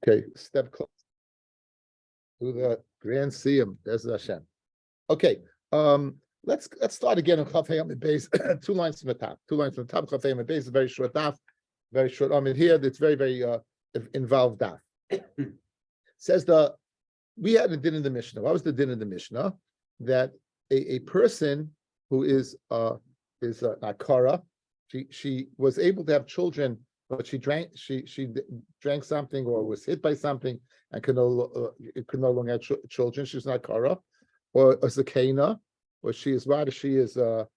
Okay, step close to the Grand Siyum. There's Hashem. Okay, let's start again on Chaf Hayam base. 2 lines from the top. 2 lines from the top. Chaf Hayam base is very short daf, very short. Here it's very involved daf. Says we had a din in the Mishnah. What was the din in the Mishnah? That a person who is Akara, she was able to have children, but she drank something or was hit by something and could no longer have children. She's not Akara, or a Zakena, or she is a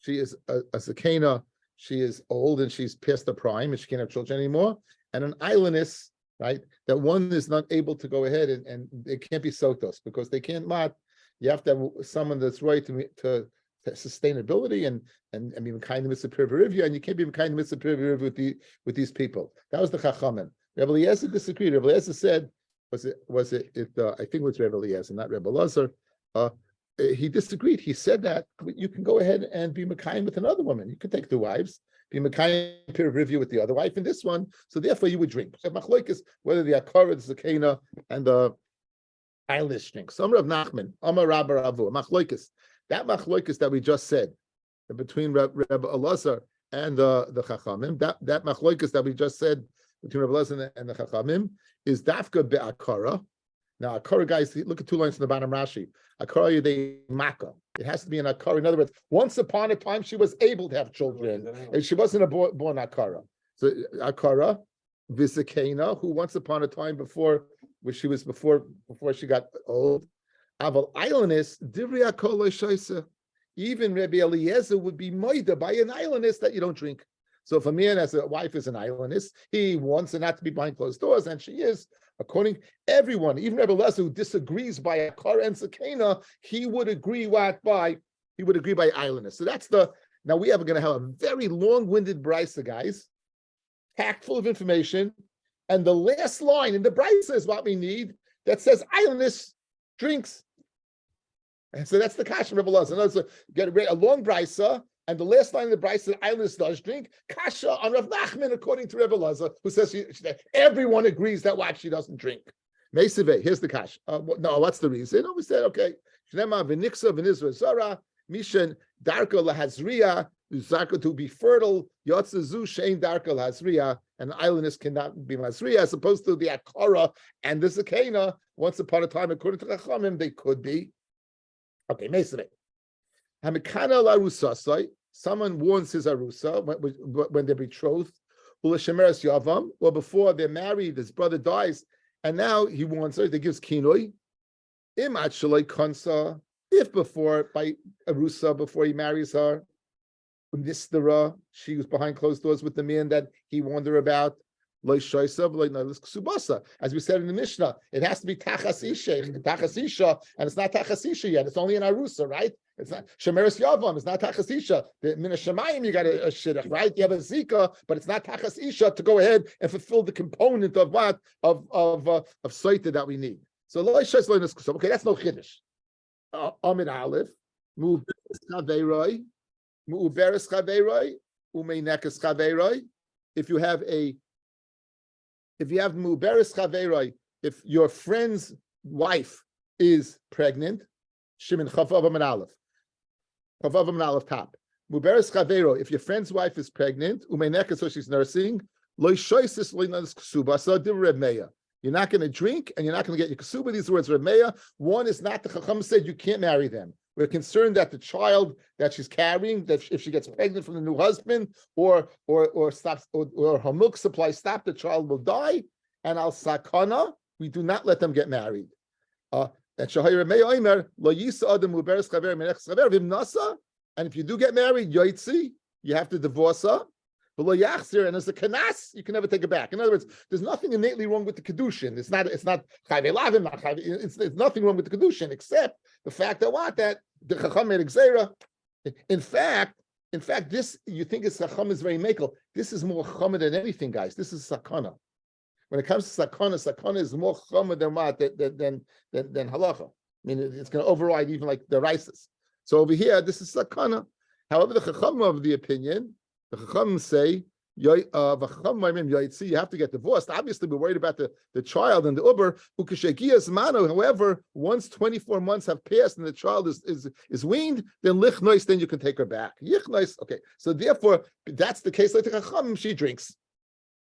Zakena. She is old and she's past the prime and she can't have children anymore. And an islandess, right? That one is not able to go ahead and it can't be Sotos because they can't mat. You have to have someone that's right to sustainability and be kind of superior review, and you can't be kind of superior review with these people. That was the Chachamim. Rabbi Eliezer disagreed. Rabbi Eliezer said, I think it was Rabbi Eliezer, not Rabbi Lazar. He disagreed. He said that you can go ahead and be Mekayim with another woman. You could take 2 wives, be Mekayim peer review with the other wife in this one. So therefore you would drink. So Machloikis, whether the Akara, the Zakena, and the Eilish drink. Some Rav Nachman, Amar Rabba Ravu, Machloikis. That Machloikis that we just said between Rabbi Elazar and the Chachamim, that Machloikis that we just said between Rabbi Elazar and the Chachamim is Dafka be'Akara. Now, Akara, guys, look at 2 lines from the bottom Rashi. Akara yedei maka. It has to be an Akara. In other words, once upon a time, she was able to have children, and she wasn't a born Akara. So Akara, Vizakena, who once upon a time before she got old, Aval Islandess, Divri Akolo Shaisa. Even Rabbi Eliezer would be moida by an islandess that you don't drink. So if a man has a wife is an islandess, he wants her not to be behind closed doors, and she is. According everyone, even Rabbi Eliezer who disagrees by Akara and Zakena, he would agree by islandess. So that's now we're going to have a very long-winded brisa, guys, packed full of information, and the last line in the brisa is what we need that says islandess drinks. And so that's the kasha Rabbi Eliezer. In other words, get a long brisa, and the last line of the brisa, islandess does drink. Kasha on Rav Nachman, according to Rabbi Eliezer, who says everyone agrees that she doesn't drink. Meisiveh, here's the kasha. No, what's the reason? We said, okay, Shnema v'niksa v'nizra zara, mishen darka lahazriya, zarka to be fertile, yotzazu shein darka lahazriya, and the islandess cannot be mazriya, as opposed to the akara and the zakena. Once upon a time, according to Chachamim, they could be. Okay, Meisiveh. Hamikana la rusasai. Someone warns his arusa when they're betrothed, or before they're married, his brother dies, and now he warns her. He gives kinoi. If before by arusa, before he marries her, she was behind closed doors with the man that he warned her about. As we said in the Mishnah, it has to be tachas isha, and it's not tachas isha yet. It's only an arusa, right? It's not shemeres yavam. It's not tachas isha. The min hashamayim you got a shidduch, right? You have a zika, but it's not tachas isha to go ahead and fulfill the component of what of Sotah that we need. So okay, that's no chiddush. Amid aleph mu'beres chaveiroi umeinekas chaveiroi. If you have mu'beres chaveiroi, if your friend's wife is pregnant, Shimon chavav amin aleph top. Mu'beres chaveiro, if your friend's wife is pregnant, umeineka, so she's nursing, lo shoisis lo yinas ksuba, so div Reb Meir. You're not going to drink and you're not going to get your ksuba. These words Reb Meir. One is not, the Chacham said you can't marry them. We're concerned that the child that she's carrying, that if she gets pregnant from the new husband or stops or her milk supply stop, the child will die. And al sakana, we do not let them get married. And if you do get married, yoitzi, you have to divorce her. And as a kanas, you can never take it back. In other words, there's nothing innately wrong with the kedushin. It's not chayvei lavim, not chayvei. It's nothing wrong with the kedushin except the fact that the chacham made exera. In fact, this you think is chacham is very makel. This is more chama than anything, guys. This is sakana. When it comes to sakana is more chama than what than halacha. I mean, it's going to override even like the rices. So over here, this is sakana. However, the chacham of the opinion. The Chacham say You have to get divorced. Obviously, we're worried about the child and the uber. However, once 24 months have passed and the child is weaned, then lichnois, then you can take her back. Yichnois, okay. So therefore, that's the case. Like the chacham, she drinks.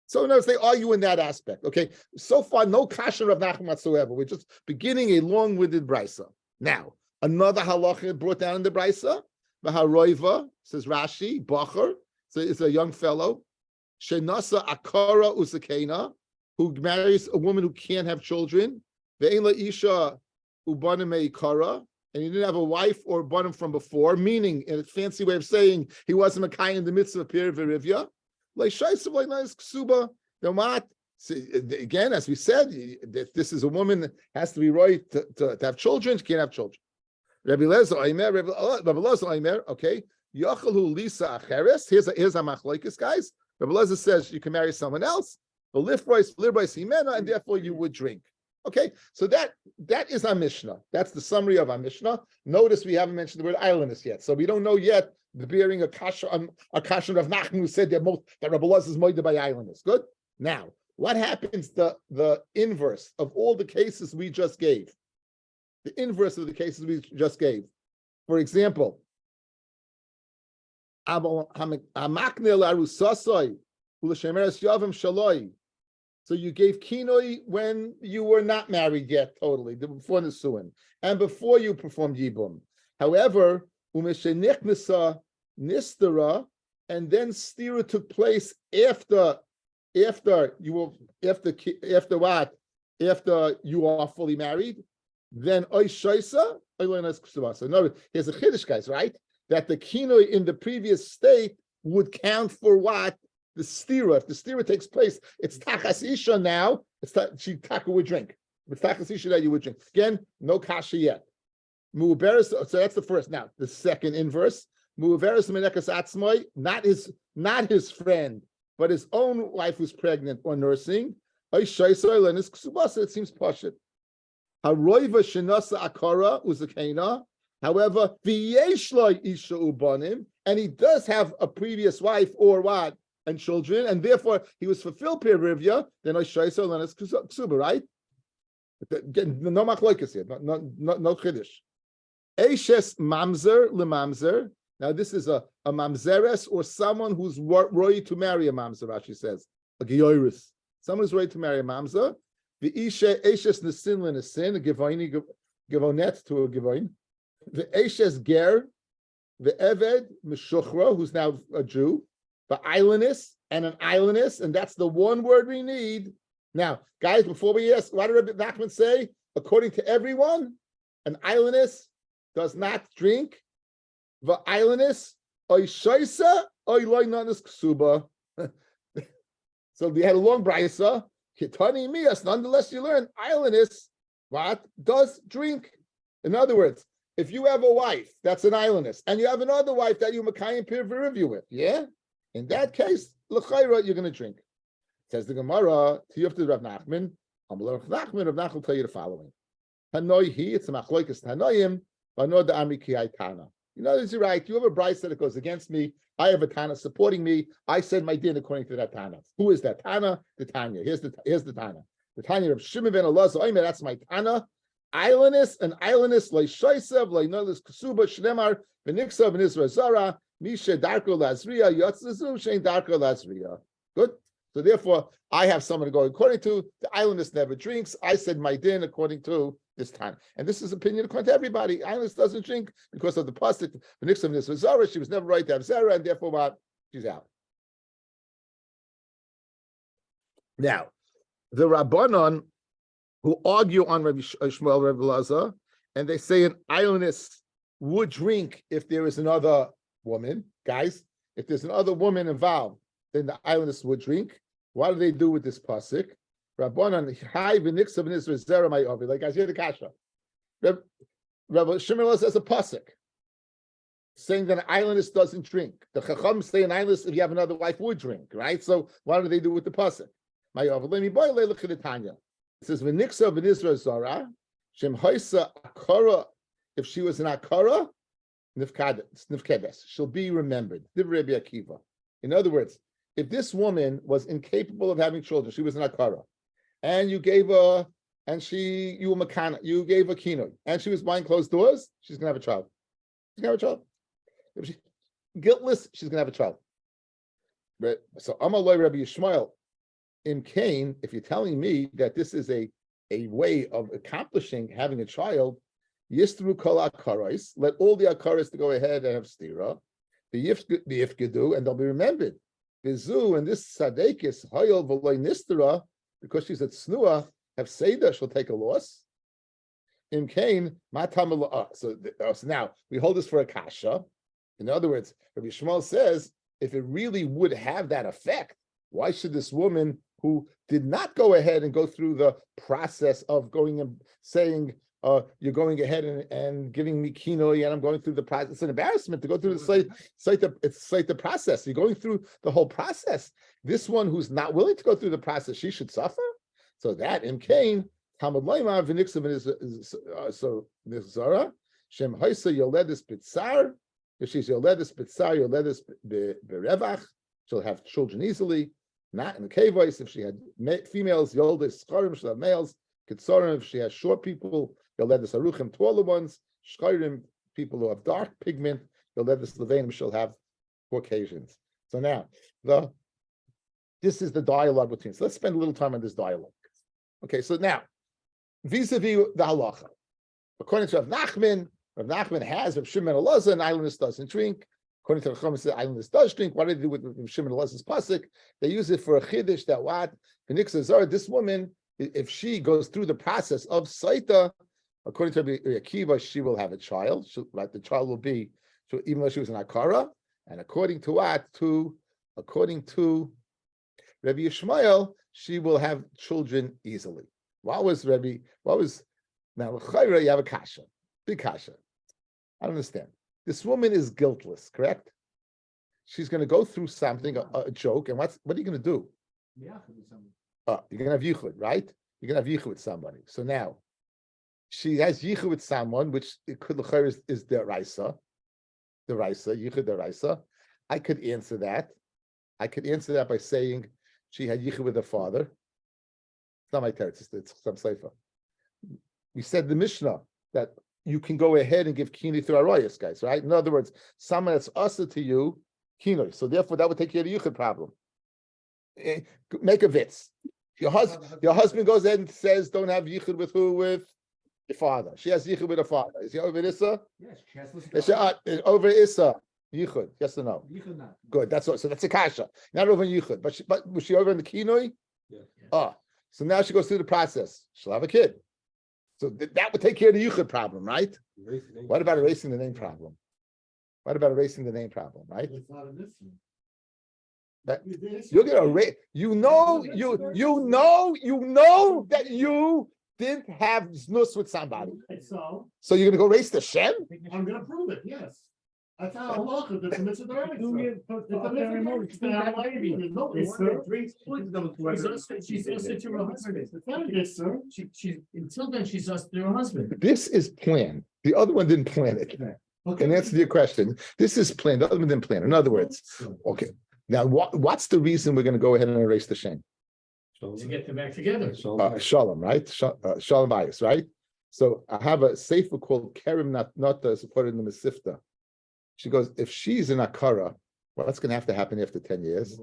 So in other words, they argue in that aspect. Okay. So far, no kasha of Nachman whatsoever. We're just beginning a long-winded brisa. Now, another halacha brought down in the brisa. V'haroiva, says Rashi, Bacher, so it's a young fellow. Shenasa akara usakena, who marries a woman who can't have children. Ve'en la isha ubanim meikara, and he didn't have a wife or banim from before, meaning, in a fancy way of saying, he wasn't a kai in the midst of a period of Rivya. Again, as we said, this is a woman that has to be right to have children. She can't have children. Rabbi Lezer Omer, okay. Yachalu Lisa Acheres. Here's a machlokes, guys. Rabbi Lezer says you can marry someone else, but lifrois himena, and therefore you would drink. Okay, so that is our Mishnah. That's the summary of our Mishnah. Notice we haven't mentioned the word islandess yet, so we don't know yet the bearing a kasha of Nachman who said that Rabbi Lezer is moided by islandess. Good. Now, what happens? The inverse of all the cases we just gave. The inverse of the cases we just gave. For example, so you gave kinoi when you were not married yet, totally, before Nisuin, and before you performed Yibum. However, nistara, and then stira took place after you are fully married. Then oishaisa, so no, here's a chiddush, guys, right? That the kinoi in the previous state would count for what? The stira. If the stira takes place, it's tachas isha now. She taka would drink. With tachas isha that you would drink. Again, no kasha yet. Mu'uberes. So that's the first. Now the second inverse. Mu'uberes menekas atzmoi, not his friend, but his own wife who's pregnant or nursing. Oishaisa lenis ksubasa. It seems pashut. Haroiva shenasa akara uzakena. However, v'yeshloi isha ubanim, and he does have a previous wife or what and children, and therefore he was fulfilled perivya. Then oishaisa lenis ksuba, right? Again, no machlokes here, no chiddush. Eishes mamzer lemamzer. Now this is a mamzeres or someone who's ready to marry a mamzer. Rashi says a geyoris, someone who's ready to marry a mamzer. The Isha Eshes Nesin Lenesin, a Givonet to a Givoin. The Eshes Ger, the Eved Meshuchra, who's now a Jew, the islandess and an islandess, and that's the one word we need. Now, guys, before we ask, what did Rabbi Nachman say? According to everyone, an islandess does not drink. The islandess, Oishaisa, Oiloinanis Ksuba. So we had a long brisa. Kitani mias, nonetheless, you learn islandess, what? Does drink. In other words, if you have a wife that's an islandess, and you have another wife that you Makayim Pirviriv with, yeah? In that case, l'chayra, you're going to drink. Says the Gemara, Tiyufta Rav Nachman, Rav Nachman will tell you the following. Hanoi hi, it's a machlokes Hanoim, Vanod Amri Ki Tana. You know, you're right. You have a brisa that goes against me. I have a Tana supporting me. I said my din according to that Tana. Who is that Tana? The Tanya. Here's the Tana. The Tanya of Shimon ben Elazar. That's my Tana. Islandess and islandess leishoisav leinolis ksuba shnemar v'niksav v'nizra zara misha darko lazriya yotzazu shein darko lazriya. Good. So therefore, I have someone to go according to. The islandess never drinks. I said my din according to this time, and this is opinion according to everybody. Islandess doesn't drink because of the pasuk. V'niksav v'nizra zara. She was never right to have zara, and therefore, what? She's out. Now, the Rabbanon who argue on Rabbi Shmuel, Rabbi Lazar, and they say an islandess would drink if there is another woman. Guys, if there's another woman involved, then the islandess would drink. What do they do with this pasuk? Rabbanon, hi v'niksav v'nizra zera my ovi. Like guys, hear the kasha. Rabbi Shmuel says a pasuk saying that an islandess doesn't drink. The Chacham say an islandess, if you have another wife, would drink, right? So what do they do with the pasuk? My ovi. Let me boy look at the Tanya. It says v'niksa v'nizra zara shem hoisa akara. If she was an akara, nifkedes, she'll be remembered. Divrei Rabbi Akiva. In other words, if this woman was incapable of having children, she was an akara, and you gave her, you were makana, you gave her kinoi, and she was behind closed doors, she's gonna have a child. She's gonna have a child. If she's guiltless, she's gonna have a child. But so Amaloi Rabbi Yishmael in Cain, if you're telling me that this is a way of accomplishing having a child, Yistru kol akarais, let all the akarais to go ahead and have stira, the ifgedu, and they'll be remembered. Vizu and this sadekis hayol v'loy nistera, because she's at snua, have seder, she'll take a loss. In Cain, matam. So now we hold this for a kasha. In other words, Rabbi Shmuel says, if it really would have that effect, why should this woman who did not go ahead and go through the process of going and saying, you're going ahead and giving me kinoi, and I'm going through the process. It's an embarrassment to go through the process. You're going through the whole process. This one who's not willing to go through the process, she should suffer. So that in Cain, Talmud Loimar v'nixim so nizara shem haisa yoledis bitzar. If she's yoledis bitzar, yoledis berevach, she'll have children easily. Not in the cave voice. If she had females, yoledis skarim, she'll have males. Kitzorim, if she has short people, yoledis aruchim, taller ones. Shkairim, people who have dark pigment, yoledis levanim, she'll have Caucasians. So now this is the dialogue between. So let's spend a little time on this dialogue. Okay, so now vis-a-vis the halacha, according to Rav Nachman has Rav Shimon Elazar, an islandess doesn't drink. According to Rav Chama, the islandess does drink. What do they do with Rav Shimon Elazar's pasuk? They use it for a chiddush that what this woman, if she goes through the process of Sotah, according to Rabbi Akiva, she will have a child. The child will be, even though she was an akara, and according to Rabbi Yishmael, she will have children easily. Now l'chayra, you have a kasha, big kasha. I don't understand. This woman is guiltless, correct? She's going to go through something, a joke, and what are you going to do? You're going to have yichud, right? You're going to have yichud with somebody. So now, she has yichud with someone, which it could is the raisa, yichud the raisa. I could answer that. By saying she had yichud with her father. It's not my teretz, it's some seifa. We said the Mishnah that you can go ahead and give kinoi through arayos, guys, right? In other words, someone that's usher to you, kinoi. So therefore, that would take care of the yichud problem. Make a vitz. Your husband goes ahead and says, don't have yichud with who? With your father. She has yichud with her father. Is he over Issa? Yes, she has over Issa. Yichud, yes or no? Yichud not. Good. That's what. So that's a kasha. Not over in yichud, but was she over in the kinoi? Yeah. So now she goes through the process. She'll have a kid. So that would take care of the yichud problem, right? What about erasing the name problem? Right? It's not an issue. You're gonna erase. You know that you didn't have znus with somebody. So you're gonna go erase the shem? I'm gonna prove it. Yes. That's how I look. It's a mitzvah. She's us to her husband. Until then, she's us to her husband. This is planned. The other one didn't plan it. Okay. And answer your question. This is planned. The other one didn't plan. In other words, okay. Now, what's the reason we're going to go ahead and erase the shame? To get them back together. Shalom, right? Shalom bias, right? So I have a sefer called Kerem Nata, supported in the Mesifta. She goes, if she's an akara, what's going to have to happen after 10 years?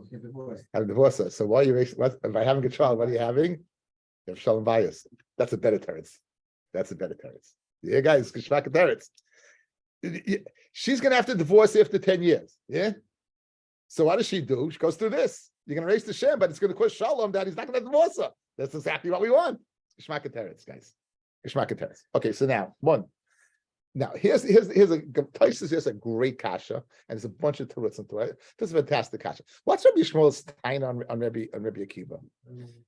Have a divorce her. So why are you erasing? By having a child, what are you having? You have shalom bias. That's a better teretz. Yeah, guys, geschmack teretz. She's going to have to divorce after 10 years. Yeah. So what does she do? She goes through this. You're going to erase the shem, but it's going to cause shalom that he's not going to divorce her. That's exactly what we want. Geschmack teretz, guys. Geschmack teretz. Okay, so now one. Now here's a great kasha, and there's a bunch of terutzim into it. This is a fantastic kasha. What's Rabbi Shmuel's time on Rabbi Akiva?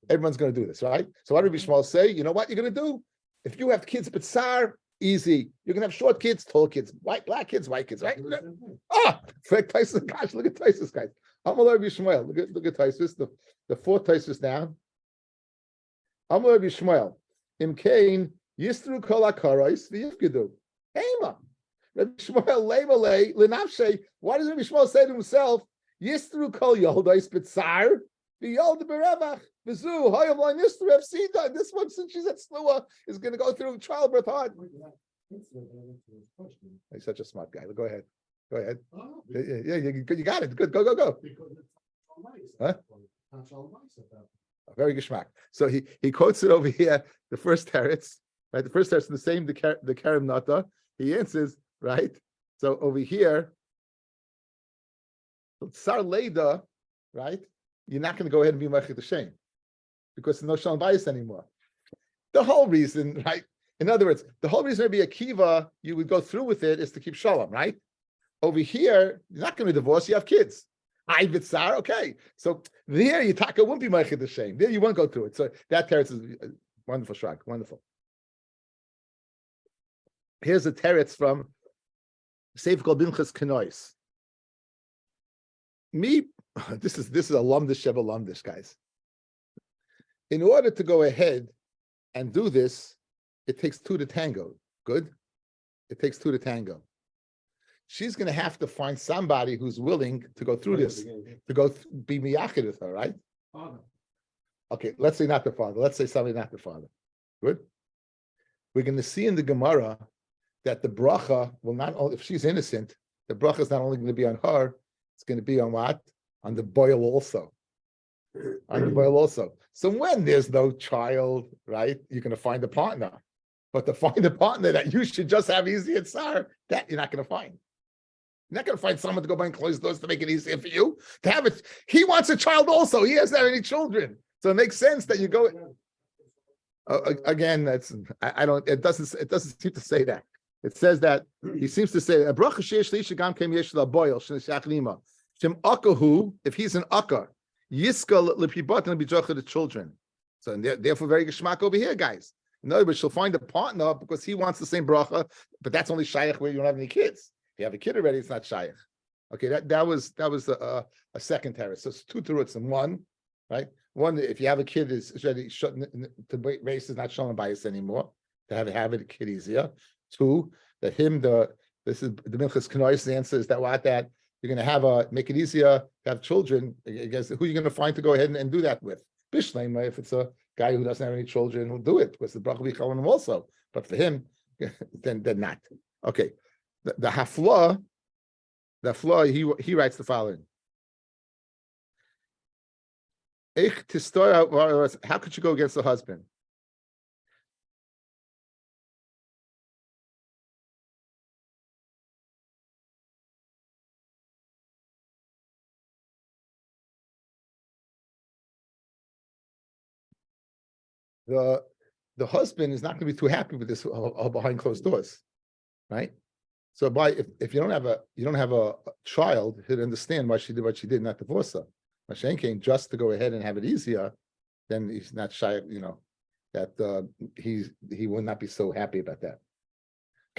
Everyone's going to do this, right? So what did Rabbi Shmuel say? You know what you're going to do? If you have kids b'tzar, easy. You're going to have short kids, tall kids, black kids, white kids, right? Tyson, gosh, look at Tyson, guys. Amalei Rabbi Shmuel. Look at Tyson. The fourth Tyson down. Amalei Rabbi Shmuel. Imkain yistru kol hakaros v'yifgedu. Ema. Rabbi Shmuel levalei lenafshe. Why does Rabbi Shmuel say to himself, Yistru kol yoldois b'tzar, v'yolda berevach, v'zu hoyav lo nistru efsida. This one, since she's at Slua, is going to go through childbirth hard. He's such a smart guy. Go ahead. Go ahead. Oh, Yeah, you got it. Good. Go. because it's Huh? Not all nice about Very geschmack. So he quotes it over here, the first teretz, right? The first teretz is the same, the Karim Nata. He answers, right? So over here, Tsar Leda, right? You're not going to go ahead and be Mechit Hashem because there's no Shalom Bayis anymore. The whole reason, right? In other words, the whole reason maybe Akiva, you would go through with it is to keep Shalom, right? Over here, you're not going to be divorced, you have kids. I Tsar, okay. So there, Yitaka won't be Mechit Hashem. There, you won't go through it. So that teretz is wonderful, Shrak, wonderful. Here's a teretz from Seif Kol Binchas Kenois. This is a lumdish sheva lumdish, guys. In order to go ahead and do this, it takes two to tango. Good? It takes two to tango. She's going to have to find somebody who's willing to go through this, to go be miyachid with her, right? father. Okay, let's say not the father. Let's say somebody not the father. Good? We're going to see in the Gemara that the bracha will not only, if she's innocent, the bracha is not only going to be on her, it's going to be on what? On the boil also. On the boil also. So when there's no child, right, you're going to find a partner. But to find a partner that you should just have easy at Tsar, that you're not going to find. You're not going to find someone to go behind closed doors to make it easier for you. To have it, he wants a child also. He doesn't have any children. So it makes sense that you go. Again, that's I don't. It doesn't seem to say that. It says that he seems to say a bracha sheish leisha gam kem yesh la boil shneshach lima shem akahu, if he's an akka yiskal lepibatan bijocha the children. So therefore very geschmack over here, guys. In other words, she'll find a partner because he wants the same bracha, but that's only shayach where you don't have any kids. If you have a kid already, it's not shayach. Okay, that was a second teretz. So it's two terutzim in one, right? One, if you have a kid, is ready to race is not shalom bias anymore. To have it a kid easier. Two, that this is the Minchas Kenois answer is that you're going to have make it easier to have children. I guess who are you going to find to go ahead and do that with? Bishleim, if it's a guy who doesn't have any children, will do it because the bracha will be calling him also. But for him, then not. Okay, the hafla, he writes the following. How could you go against the husband? The husband is not going to be too happy with this behind closed doors, right? So if you don't have a child, he'd understand why she did what she did, not divorce her. Mashen came just to go ahead and have it easier, then he's not shy, that he will not be so happy about that.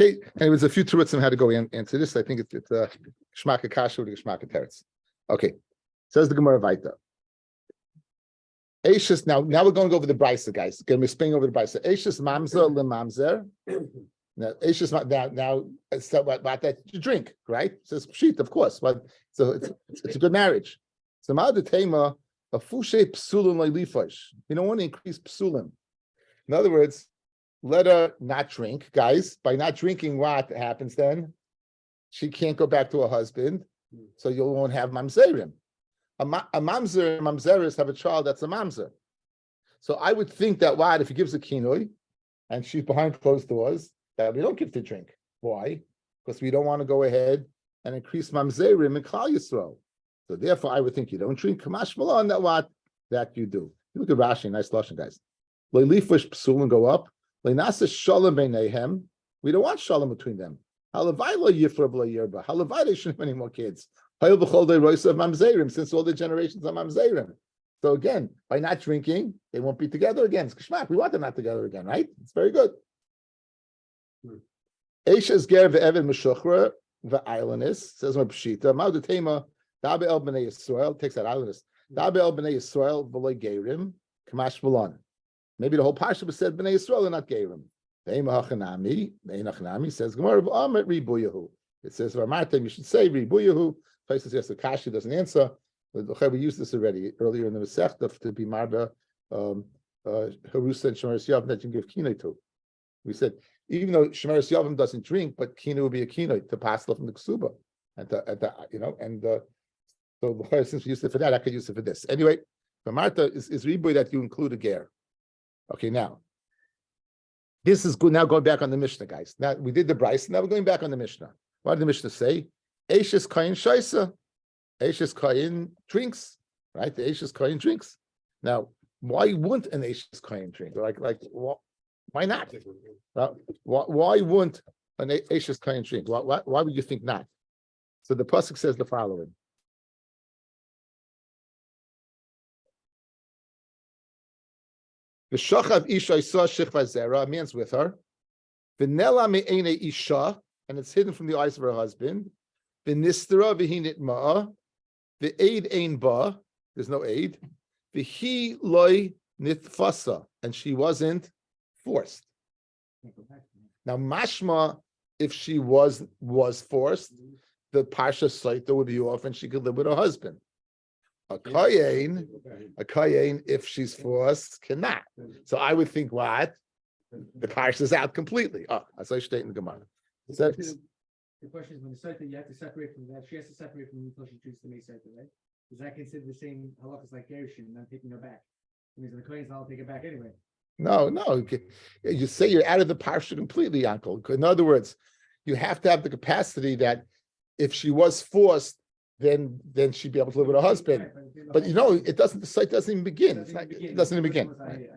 Okay, and it was a few terutzim how to go into this. I think it's Shmaka Kasha with Shmaka Teretz. Okay, says the Gemara Vaita. Eishas, now we're going to go over the brisa, guys. Going to be spinning over the brisa. Eishas mamzer lemamzer. Now Eishas now so about that you drink, right? It says pshit, of course. But so it's a good marriage. So ma'ad tema a fushe psulim leilifash. You don't want to increase psulim. In other words, let her not drink, guys. By not drinking, what happens then? She can't go back to her husband, so you won't have mamzerim. A mamzer and mamzeris have a child that's a mamzer. So I would think that if he gives a kinoi and she's behind closed doors, that we don't give to drink. Why? Because we don't want to go ahead and increase mamzerim and Klal Yisrael. So therefore, I would think you don't drink kamash malon that you do. You look at Rashi, nice lashon, guys. Leilifush psulim go up. Leinasa shalom beinehem. We don't want shalom between them. Halavai lo yifra v'lo yirba. Halavai they shouldn't have any more kids. Since all the generations are mamzerim. So again, by not drinking, they won't be together again. It's kishmak. We want them not together again, right? It's very good. Eishes ger ve'evan meshuchra ve'ailanis, says my pshita. Ma'od tema dabe el b'nei Yisrael, takes that ailanis. Dabe el b'nei Yisrael v'lo gerim, kamash v'lon. Maybe the whole parsha was said b'nei Yisrael and not gerim. Ve'ema hachanami, says Gemara v'amet ribuyahu. It says v'amartem, you should say ribuyahu. Places yes, the Kashi doesn't answer. But we used this already earlier in the Masechta to be Marda Harusa and Shemeres Yavam that you can give kinoi to. We said even though Shemeres Yavam doesn't drink, but kinoi would be a kinoi to pass from the ksuba, and so since we used it for that, I could use it for this anyway. The Marta is riboy that you include a ger. Okay, now this is good. Now going back on the Mishnah, guys. Now we did the Bryce. Now we're going back on the Mishnah. What did the Mishnah say? Eishes kain shaisa. Eishes kain drinks, right? The Eishes kain drinks. Now, why wouldn't an Eishes kain drink? Why not? Why wouldn't an Eishes kain drink? Why would you think not? So the pasuk says the following. V'shachav isha isa shechva zera, a man's with her. V'nela me'ene isha, and it's hidden from the eyes of her husband. V'nistera v'hinit ma'a, v'eid ein ba, there's no aid. V'hi loy nitfasa, and she wasn't forced. Now mashma, if she was forced, the parsha Sotah would be off and she could live with her husband. A kayin, if she's forced, cannot. So I would think what? The parsha is out completely. As I state in the Gemara. The question is when the Sotah, you have to separate from that. She has to separate from until she chooses to make Sotah, right? Is that considered the same halachas like Gerushin and I'm taking her back? It means the Kohen's not take it back anyway. No. You say you're out of the parsha completely, uncle. In other words, you have to have the capacity that if she was forced, then she'd be able to live with her husband. But it doesn't. The site doesn't even begin. It doesn't even begin. Right?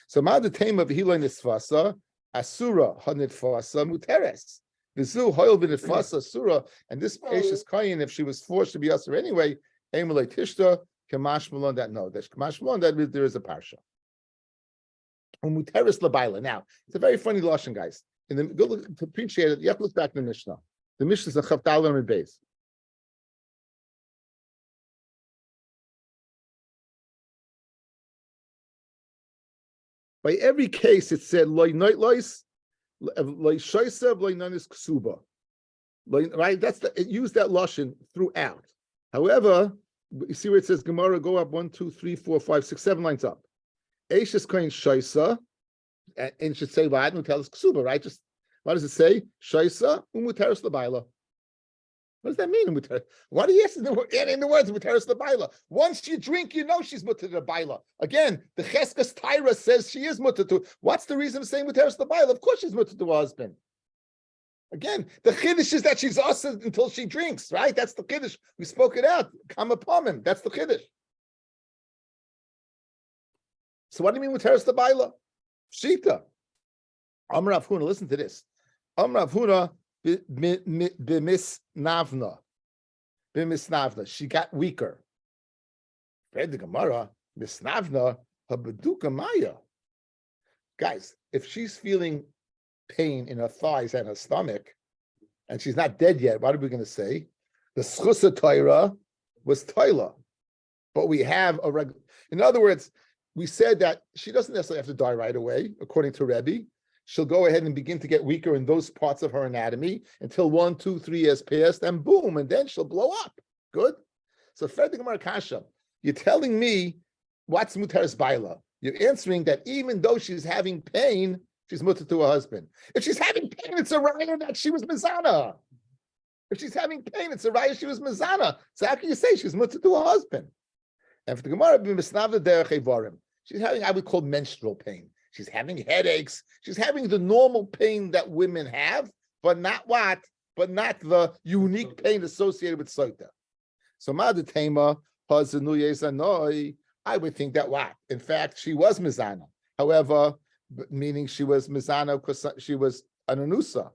So, ma the time of hiloi nisfasa asura hanitfasa muteres. Vizu hoil v'nitfasa asura, and this Eishes kain, if she was forced to be usher anyway, emelei tishta kamash malon that no, there's kamash malon that there is a parsha. Muteres labaila. Now, it's a very funny lashon, guys. To appreciate it, you have to look back in the Mishnah. The Mishnah is a chavdalam and beis. By every case, it said loy lois, loy shoysev, loy nanis ksuba. Right? It used that lashon throughout. However, you see where it says Gemara, go up 1, 2, 3, 4, 5, 6, 7 lines up. Eishes kain shoysa, and it should say what? Nutelis ksuba, right? Just what does it say? Shoysa umuteris labaila. What does that mean? What are you asking in the words muteris labaila? Once you drink, you know she's mutter to baila. Again, the Cheskas Tyra says she is mutter to. What's the reason of saying muteris labaila? Of course she's mutter to her husband. Again, the chiddush is that she's us until she drinks, right? That's the chiddush. We spoke it out. Kama pomim. That's the chiddush. So what do you mean muteris labaila? Shita. Amar Rav Huna, listen to this. Amar Rav Huna b'mis navna. She got weaker. Read the Gemara. Misnavna habaduka maya. Guys, if she's feeling pain in her thighs and her stomach, and she's not dead yet, what are we going to say? The schusa Torah was toila, but we have a regular. In other words, we said that she doesn't necessarily have to die right away, according to Rabbi. She'll go ahead and begin to get weaker in those parts of her anatomy until 1, 2, 3 years passed, and boom, and then she'll blow up. Good. So, Fred Gemara Kasha, you're telling me what's muteris baila? You're answering that even though she's having pain, she's mutter to her husband. If she's having pain, it's a raya that she was mizana. If she's having pain, it's a raya she was mizana. So how can you say she's mutter to her husband? And for the Gemara, she's having, I would call menstrual pain. She's having headaches. She's having the normal pain that women have, but not what? But not the unique pain associated with Sotah. So Madatema, I would think that what? In fact, she was Mizana. However, meaning she was Mizana because she was an Anusa.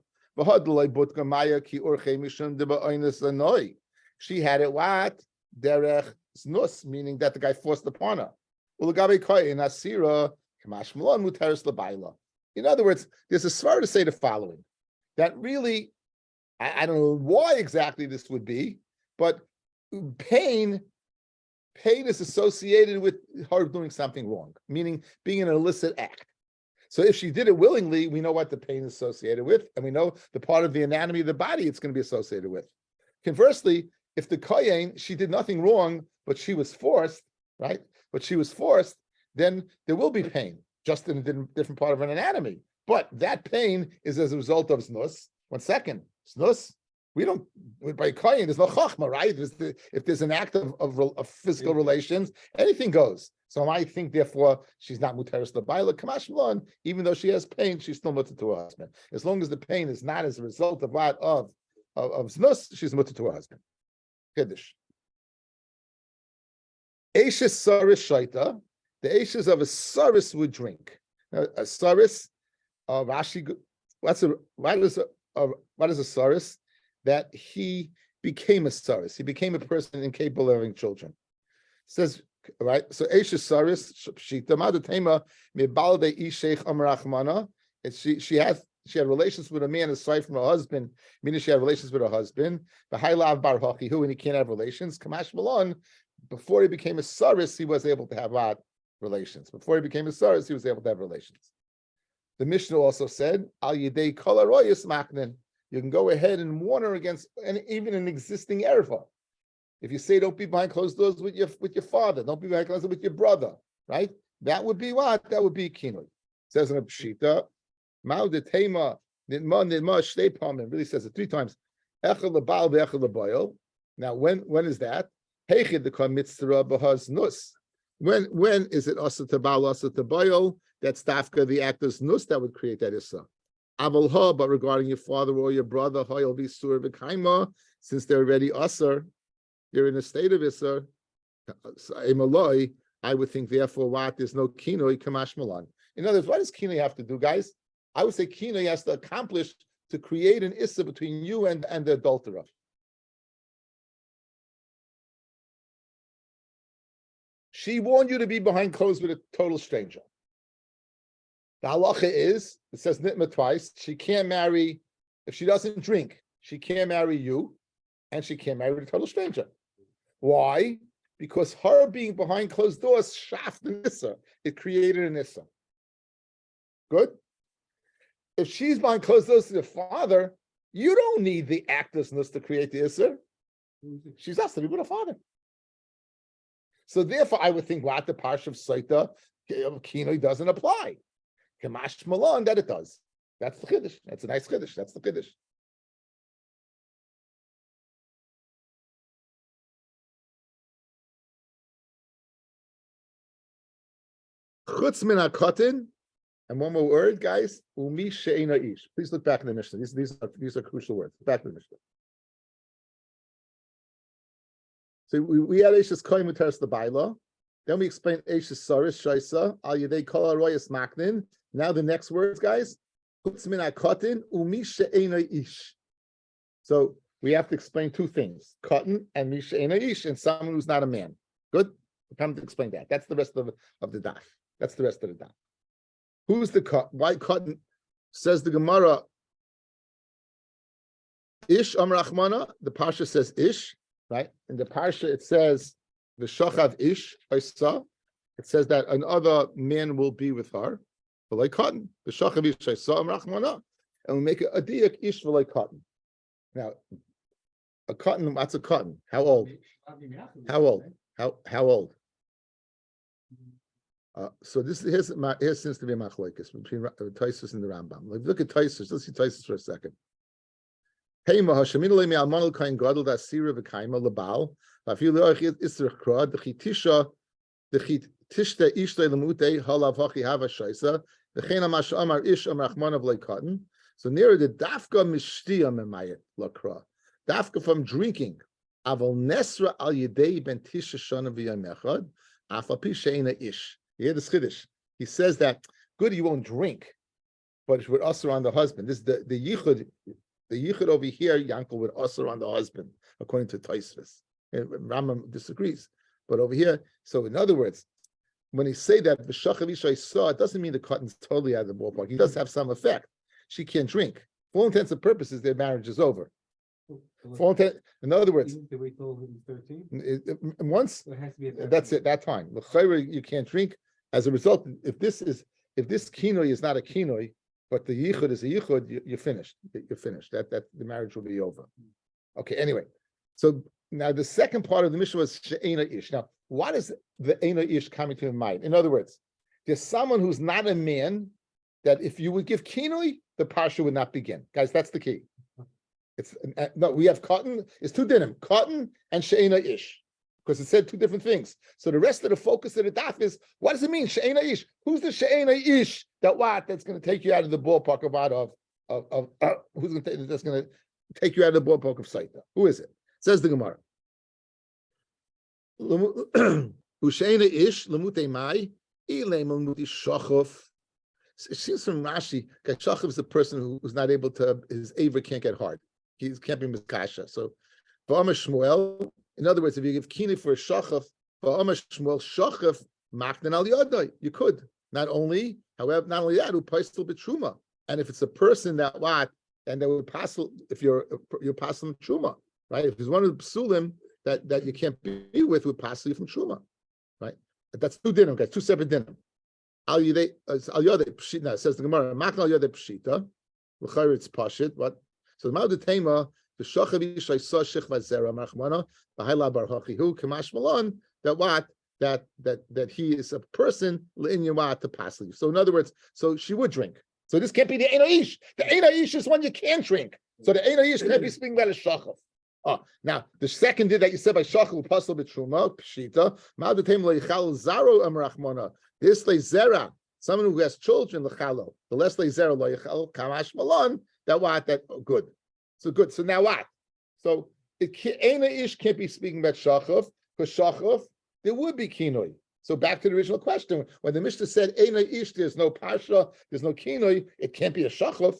She had it what? Derech Znus, meaning that the guy forced upon her. In other words, there's a svara to say the following, that really, I don't know why exactly this would be, but pain is associated with her doing something wrong, meaning being an illicit act. So if she did it willingly, we know what the pain is associated with, and we know the part of the anatomy of the body it's going to be associated with. Conversely, if the kohen, she did nothing wrong, but she was forced, right? But she was forced, then there will be pain, just in a different part of an anatomy. But that pain is as a result of znus. 1 second, znus. We don't, by kohen, there's no chachma, right? If there's an act of physical relations, anything goes. So I think, therefore, she's not muteris l'bayla kamash malon. Even though she has pain, she's still mutter to her husband. As long as the pain is not as a result of what of znus, she's mutter to her husband. Kiddush. Eishes saris shaita. The eishes of a saris would drink. Now, a saris, Rashi. What is a saris? That he became a saris. He became a person incapable of having children. It says, right? So Eishes saris shita madatema mibalde ishech amrachmana. She had relations with a man aside from her husband, meaning she had relations with her husband. The Hailav bar Hachihu, and he can't have relations. Kamash Malon, before he became a saris, he was able to have relations. Before he became a saris, he was able to have relations. The Mishnah also said, Al Yidei Kol Haroyos Maknin. You can go ahead and warn her against even an existing erva. If you say don't be behind closed doors with your father, don't be behind closed doors with your brother, right? That would be what? That would be kinoi. Says in a pshita, Mao de tema nitma shtei pamim. Really says it 3 times. Echel lebal ve'echel leboil. Now when is that? Heichid the mitzvah b'haz nus. When is it asa tabal asa taboil? That's dafka the actor's nus that would create that issa. Aval but regarding your father or your brother, you'll be sur v'kaima, since they're already usher, you're in a state of isser. I would think therefore what there's no kinoi kamash malan. In other words, what does kinoi have to do, guys? I would say kinoi has to accomplish to create an issa between you and the adulterer. She warned you to be behind closed with a total stranger. The halacha is, it says nitma twice, she can't marry, if she doesn't drink, she can't marry you, and she can't marry a total stranger. Why? Because her being behind closed doors shaft the nissa. It created an issa. Good? If she's behind closed doors to the father, you don't need the actlessness to create the issa. She's asked to be with her father. So therefore, I would think what the parsha of Sotah, kinoi doesn't apply. Kamash malon that it does. That's the chiddush. That's a nice chiddush. That's the chiddush. Chutz min hakotin, and one more word, guys. Umi she'ena ish. Please look back in the Mishnah. These are crucial words. Back in the Mishnah. So we had Eishes kohen muteris l'bayla. Then we explained Eishes saris shaisa al yedei kol haroyos maknin. Now the next words, guys. Chutz min hakotin umi she'ena ish. So we have to explain 2 things: cotton and mi she'ena ish, and someone who's not a man. Good. We come to explain that. That's the rest of the daf. That's the rest of the daf. Who's the cotton? Why cotton? Says the Gemara. Ish amrachmana. The parsha says ish. Right? In the parsha, it says the shachav ish isa. It says that another man will be with her. But like cotton, the shachav ish isa amrachmana, and we make a diak ish like cotton. Now, a cotton. What's a cotton? How old? How old? How old? So here seems to be a machlokes between Taisus and the Rambam. Like, look at Taisus. Let's see Taisus for a second. Hey, mahashamin le me almanul kain gadol da sira v'kaima lebal. Afilu loich isrich krad the chitisha the chitishta ishtay lemute halav hachi hava shaisa the chena mash amar ish amrachman of leikaten. So near the dafka mishtia memayet lakra dafka from drinking. Aval nesra al yedei ben tisha shana v'yamechad afapi sheina ish. You hear the chiddush. He says that good, you won't drink, but it would usher on the husband. This is the yichud. The yichud over here, Yankel would usher on the husband, according to Tosfos. Rambam disagrees, but over here. So in other words, when he say that v'shachav isha saw, it doesn't mean the cotton's totally out of the ballpark. He does have some effect. She can't drink. For all intents and purposes, their marriage is over. In other words, once that's it. That time, you can't drink. As a result, if this kinoi is not a kinoi, but the yichud is a yichud, you're finished. You're finished. That the marriage will be over. Okay. Anyway, so Now, the second part of the Mishnah was she'ena ish. Now, what is the ena ish coming to mind? In other words, there's someone who's not a man that if you would give kinoi, the parsha would not begin. Guys, that's the key. It's no, we have cotton. It's two dinim, cotton and she'ena ish, because it said two different things. So the rest of the focus of the daf is what does it mean she'ena ish? Who's the she'ena ish that's going to take you out of the ballpark who's going to that's going to take you out of the ballpark of Sotah? Who is it? Says the Gemara. She'ena ish lemutei mai ilem lemuti shachov. It seems from Rashi, shachov is the person who's not able to, his aver can't get hard. He can't be miskasha. So, Ba'amar Shmuel, in other words, if you give kini for a shachov, Ba'amar Shmuel shachov maknan al yadai, you could. Not only that, who paisel b'truma, and if it's a person that what, and they would passel if you're passing truma, right? If there's one of the psulim that you can't be with, would passel you from truma, right? That's two dinim, guys, two separate dinim. Al yadei pshita. Now it says the Gemara, maknan al yadei pshita, l'chayr it's pashit, but. So the Ma'od Tema, the Shachav Yishay Sa Shich Vazera Machmana, the Hayla Bar Hachihu Kamash Malon, that he is a person to pass you. So in other words, so she would drink. So this can't be the Einaish. The Einaish is one you can't drink. So the Einaish can't be speaking about a Shachav. Oh, now the second did that you said by Shachav Pasal B'Truma Pshita Ma'od Tema Leichal Zaro Amrachmana. This Leizera, someone who has children Lechalo. The less Leizera Leichal Kamash Malon. That good. So good. So now what? So Eina Ish can't be speaking about Shachov, because Shachov, there would be Kinoi. So back to the original question. When the Mishnah said Eina Ish, there's no Pasha, there's no Kinoi, it can't be a Shachov.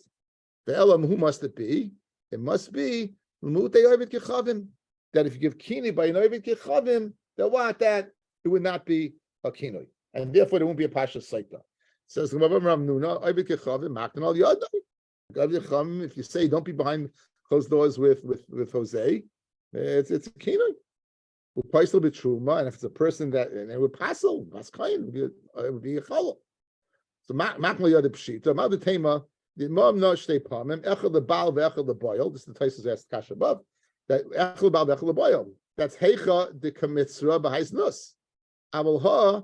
The Elam, who must it be? It must be L'mutei Ovid Kechavim. That if you give Kinoi by an Ovid Kechavim, that it would not be a Kinoi. And therefore there won't be a Pasha Sotah. Says Ram Nuna, Ovid Kechavim, Maktan al Yadai. If you say don't be behind closed doors with Jose, it's a kinoi. We'll price a little bit truma, and if it's a person that and it would passel, that's kind. It would be a challah. So makna yad pshita. Ma'od Tema the mom no shtei pamim echel the bal ve'echel the boil. This is the Taisus asked Kasha above. That echel bal ve'echel the boil. That's heicha the kamitzra b'hais nus. Aval ha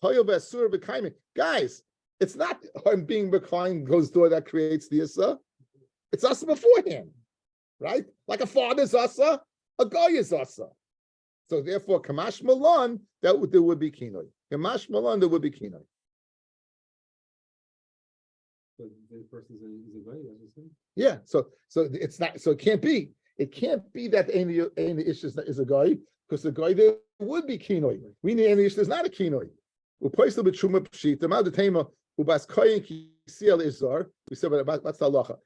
hoyo ve'asur b'kaimim. Guys. It's not him being behind closed door that creates the issa. It's asa beforehand, right? Like a father's asa, a guy is asa. So therefore, kamash malan, there would be kinoi. Kamash malan, there would be kinoi. So the person is a guy, yeah. So it's not. So it can't be. It can't be that any ish is a guy, because the guy there would be kinoi. We need any ish. There's not a kinoi. We place the b'truma pshita. Ma'od Tema. Ubas koyin kisiel izar. We said, but what's the halacha?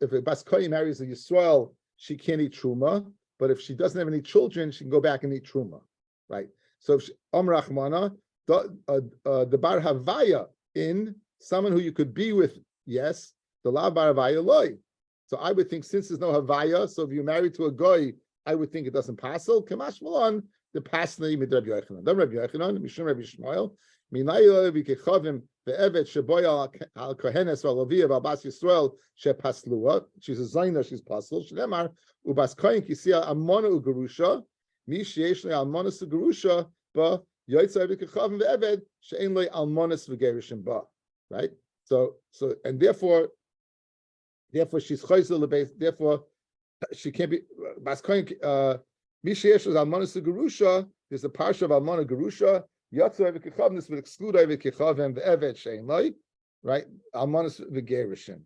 If a bas koyin marries a Yisrael, she can't eat truma. But if she doesn't have any children, she can go back and eat truma, right? So if Rachmana, the bar havaya in someone who you could be with, yes, the la bar havaya loy. So I would think since there's no havaya, so if you're married to a goy, I would think it doesn't passel. Kamash malon the pasnei with Rabbi Yochanan. Then Rabbi Yochanan, Mishum Rabbi Shmuel. Minayo v'kechavim ve'evet sheboya al kohenes v'alaviyah v'albas Yisrael shepaslua. She's a zayna, she's pasel. Shnemar ubas kohen kisia amona ugerusha mi sheyesh le almonas ugerusha ba yotzei v'kechavim ve'evet she'en le almonas v'gerishim ba. Right. So and therefore she's chayzel lebeis. Therefore she can't be bas kohen mi sheyesh le almonas ugerusha. There's a parsha of almona gerusha. Yatzu Kechavim would exclude Ovid Kechavim the Evet Shein Loi, right? Almanas v'Gerushin.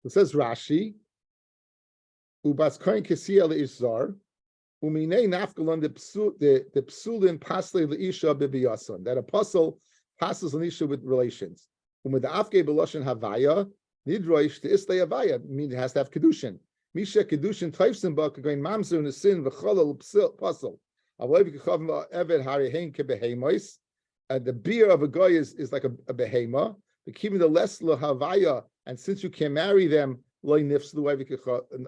It says Rashi, Ubas Kohen Kesiel Ishzar. Uminei nafkalon the psulin pasle leisha bibiyason, that apostle passes an isha with relations. With the afke beloshen havaya nidroish to istay havaya, meaning it has to have kedushin. Misha kedushin taifsim ba kagoin mamzer nesin v'cholol pasel. Avoy v'kechavim eved harihein kebehemois. And the beer of a guy is like a behema. The keeping the less havaya, and since you can marry them, loy nifslu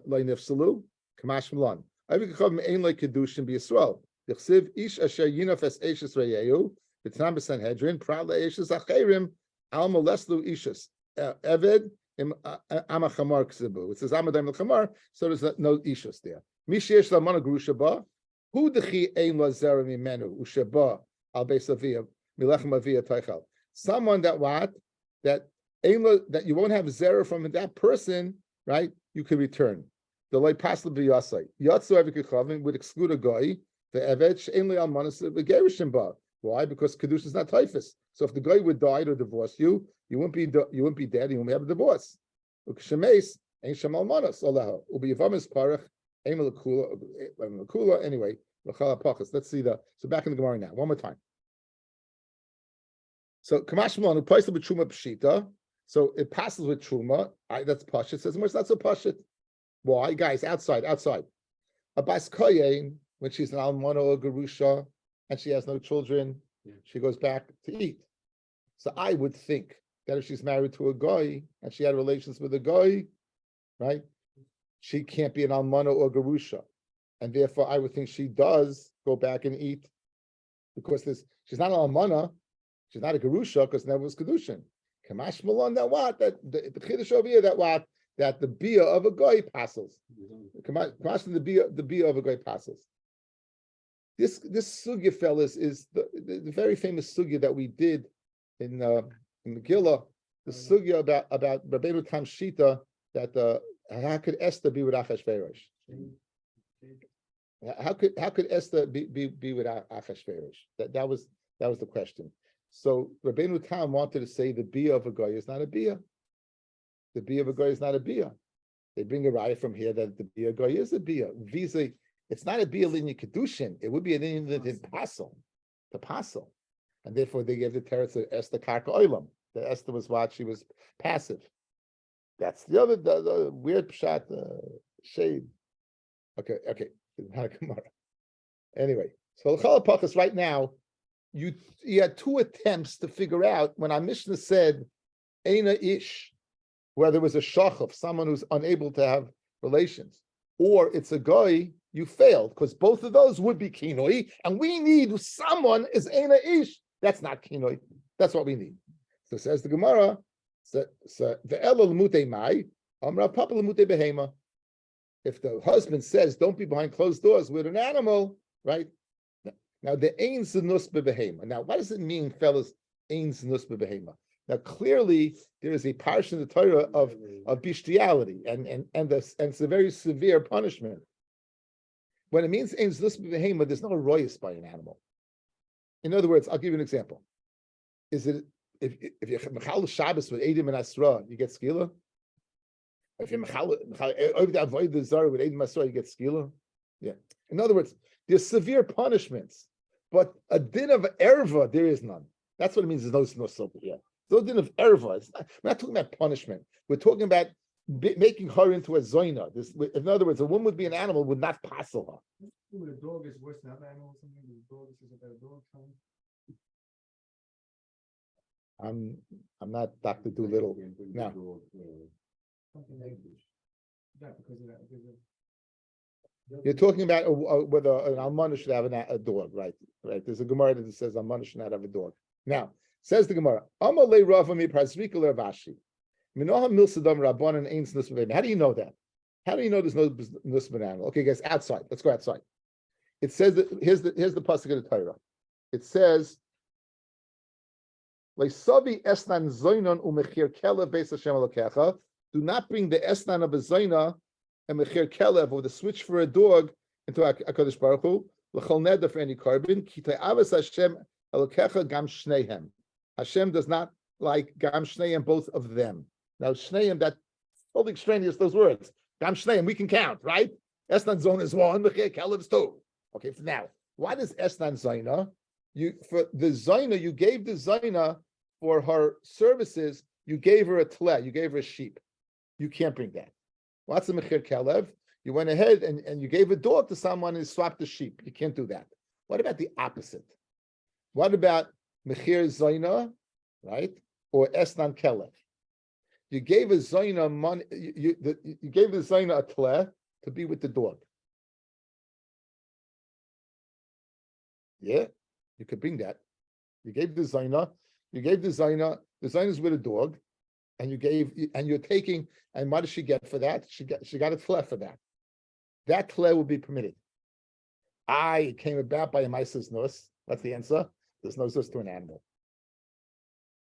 loy nifslu kamash malan. Avik Chachamim ein like kedushin be Yisrael. Dichsiv ish asher yinaf es eishes reyehu b'tanam b'Sanhedrin prat le'eishes acherim al moleslu ishus eved im amachamar ksibu. It says amadam l'chamar, so there's no ishus there. Mishesh lamana grusha ba hu dechi ein la zera mimenu usheba al beis aviyah milechem aviyah teichal. Someone that what that you won't have zera from that person, right? You can return. The loy pasel b'yasai yatsu evik kechavim would exclude a guy. The evet she'en li almanas v'gerishim ba. Why? Because kedusha is not typhus. So if the guy would die or divorce you, you wouldn't be dead. You wouldn't have a divorce. Ukeshemes ein shem almanas olaha ubi yivamis parach ein lekula. Anyway, l'chala pachas. Let's see so back in the Gemara now. One more time. So kamash malanu paisel b'truma pshita. So it passes with truma. That's pashit. Says it's not so pashit. Why, guys? Outside. A bas koyin, when she's an almana or gerusha and she has no children, she goes back to eat. So I would think that if she's married to a guy and she had relations with a guy, right, she can't be an almana or gerusha, and therefore I would think she does go back and eat because she's not an almana, she's not a gerusha because never was kedushin. Kamash malon that what that the chiddush over here that the bia of a guy passes. Kamash the bia of a guy passes. This sugya, fellas, is the very famous sugya that we did in Megillah. The sugya about Rabbeinu Tam Shita that how could Esther be with Achashverosh? How could Esther be with Achashverosh? That was the question. So Rabbeinu Tam wanted to say the bia of a guy is not a bia. The bia of a guy is not a bia. They bring a raya from here that the bia of a guy is a bia. Visa. It's not a bia linya kedushin. It would be an Indian in pasel, the pasel, and therefore they gave the teretz to Esther karka oilam. The Esther was what she was passive. That's the weird pshat shade. Okay. Not a Gemara. Anyway, so l'chalapachas right now, you had two attempts to figure out when our Mishnah said Eina ish, whether it was a shachav, someone who's unable to have relations, or it's a guy. You failed because both of those would be kinoi, and we need someone is Eina ish. That's not kinoi. That's what we need. So says the Gemara. So the elul lemute mai amra papa lemute behema. If the husband says, "Don't be behind closed doors with an animal," right? Now the ein zenus behema. Now what does it mean, fellas? Ein zenus behema. Now clearly there is a portion of the Torah of bestiality, and it's a very severe punishment. When it means ein zenus behema, there's no royus by an animal. In other words, I'll give you an example. Is it if you're mechal Shabbos with Eidim and Asra, you get skila? If you're mechal avoid the zara with Eidim and Asra, you get skila? Yeah. In other words, there's severe punishments, but a din of erva there is none. That's what it means. There's no silver here. No din of erva. We're not talking about punishment. We're talking about making her into a zoina. In other words, a woman would be an animal, would not passel her. With a dog is worse than other animals. Something the dog is about a dog. I'm not Dr. Doolittle. No. Something like that because of that. You're talking about whether an almana should have a dog, right? Right. There's a Gemara that says almana should not have a dog. Now, says the Gemara, Amalei Rava mi Prasrika Lervashi. Minoha milsadam rabbanan ein snus b'vein. How do you know that? How do you know there's no snus b'animal? Okay, guys, outside. Let's go outside. It says that here's the pasuk of the Torah. It says, "Leisavi esnan zoinon umechir kelev beis Hashem Elokecha." Do not bring the esnan of a zoina and mechir kelev, or the switch for a dog, into Hakadosh Baruch Hu. L'chol neder for any carbon. Kitay avas Hashem Elokecha gam shneihem. Hashem does not like gam shneihem, both of them. Now shneihem, that's totally extraneous. Those words gam shneihem, we can count, right? Esnan zon is one, mechir kelev is two. Okay, for now, why does esnan zoina? For the zoina, you gave the zoina for her services. You gave her a tle, you gave her a sheep. You can't bring that. What's the mechir kelev? You went ahead and you gave a dog to someone and swapped the sheep. You can't do that. What about the opposite? What about mechir zoina, right? Or esnan kelev? You gave a zoina money. You gave the zoina a tle to be with the dog. Yeah, you could bring that. You gave the Zaina, the Zaina's with a dog, and you're taking, and what does she get for that? She got a tle for that. That tle would be permitted. It came about by a Mises Nus. That's the answer. There's no zus to an animal.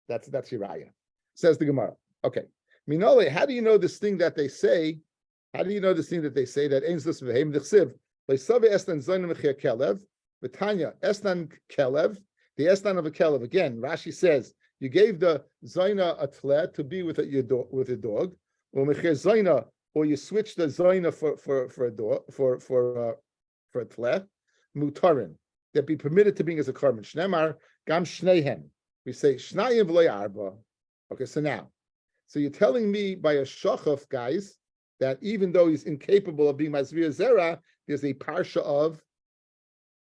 That's Hiraya. Says the Gemara. Okay. Minole, how do you know this thing that they say? How do you know this thing that they say that ain't this v'heim d'chsiv? Le'save estan zoyin mechir kelev, v'tanya estan kelev, the estan of a kelev. Again, Rashi says you gave the zoyna a tle to be with a dog, or mechir zoyna, or you switched the zoyna for a dog for a tle, mutarin, that be permitted to bring as a carbon. Shnemar gam shneihem. We say shnayim v'loy arba. Okay, so you're telling me by a shachaf, guys, that even though he's incapable of being Mazvir Zera, there's a parsha of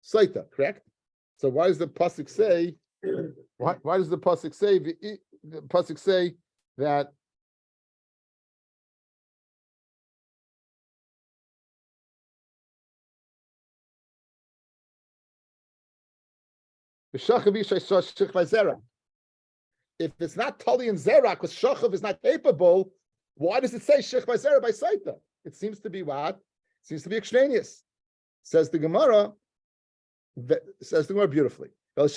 Sotah, correct? So why does the pasuk say? Why does the pasuk say? The pasuk say that if it's not Tali and Zera, because Shachav is not capable, why does it say Shech by Zera by Sotah? It seems to be what? It seems to be extraneous. Says the Gemara beautifully. In other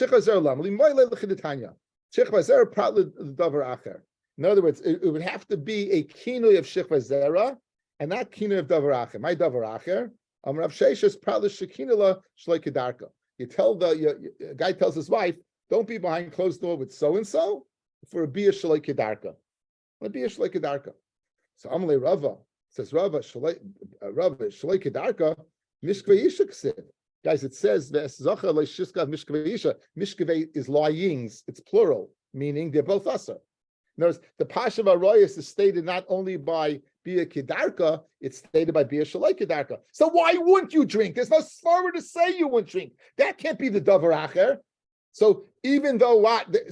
words, it would have to be a kinoi of Shech by Zera and not kinoi of Davar Acher. My Davar Acher, Rav Sheshes Pratla Shekinala Shloi Kedarka. You tell a guy tells his wife, don't be behind closed door with so and so for a bia shaloi kedarka. A bia shaloi kedarka. So Amalei Rava says Rava shaloi kedarka mishkveisha ksiv. Guys, it says v'eszacha leishishkav mishkveisha. Mishkve is lyings. It's plural, meaning they're both usher. Notice the pasha varoyas is stated not only by bia kedarka, it's stated by bia shaloi kedarka. So why wouldn't you drink? There's no svara to say you wouldn't drink. That can't be the davar acher. So even though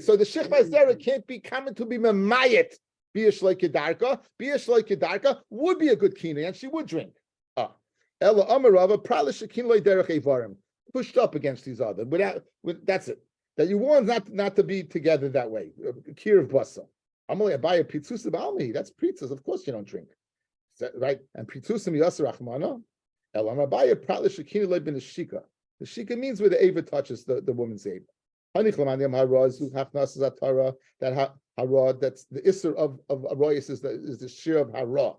so the Shech Vazera can't be coming to be memayet bia shloi kedarka. Bia shloi kedarka would be a good kina, and she would drink. Ella Amarava Prala Shekin Derech Evarim, pushed up against these other. That's it. That you want not to be together that way. Kir of basa. Amalei Abaya Pitzusa Ba'almi. That's pizzas. Of course you don't drink, right? And Pitzusa Miyasa Rachmana. Ella Amabaya Prala Shekin Ben Shika. The shika means where the ava touches the woman's ava. That hara, that's the isser of aroyas is the shear of hara,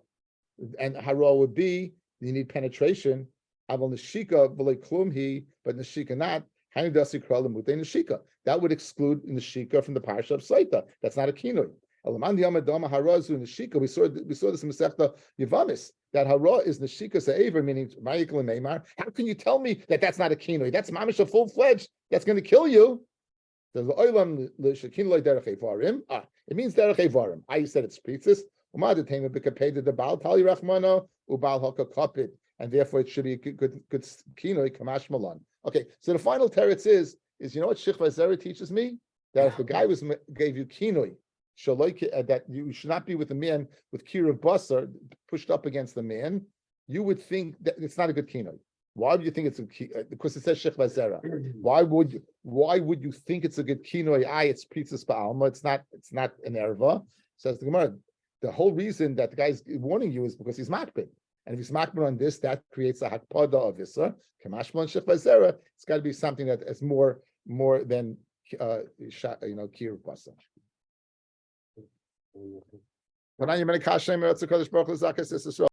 and hara would be you need penetration. Aval neshika v'lei klumhi, but neshika not. Hani dasi krala mutei neshika. That would exclude neshika from the parsha of Sotah. That's not a kinoi. Elamandi amadama hara zu neshika. We saw this in Masechta Yevamis. That hara is neshika se'aver, meaning ma'ikol and neymar. How can you tell me that that's not a kinoi? That's mamish a full fledged. That's going to kill you. It means derech evarim. I said it's priestess. And therefore it should be good kinoi kamash malan. Okay, so the final teretz is you know what Shech Vazera teaches me? That if the guy gave you kinoi, that you should not be with a man with kir of basar pushed up against the man, you would think that it's not a good kinoi. Why do you think it's a because it says Shech Vazera? Why would you think it's a good kinoi? It's pizzas ba'alma. It's not an erva. Says the Gemara. The whole reason that the guy's warning you is because he's makbid, and if he's makbid on this, that creates a hakpada of Issa. Kamashman Shech Vazera. It's got to be something that is more than kir basa.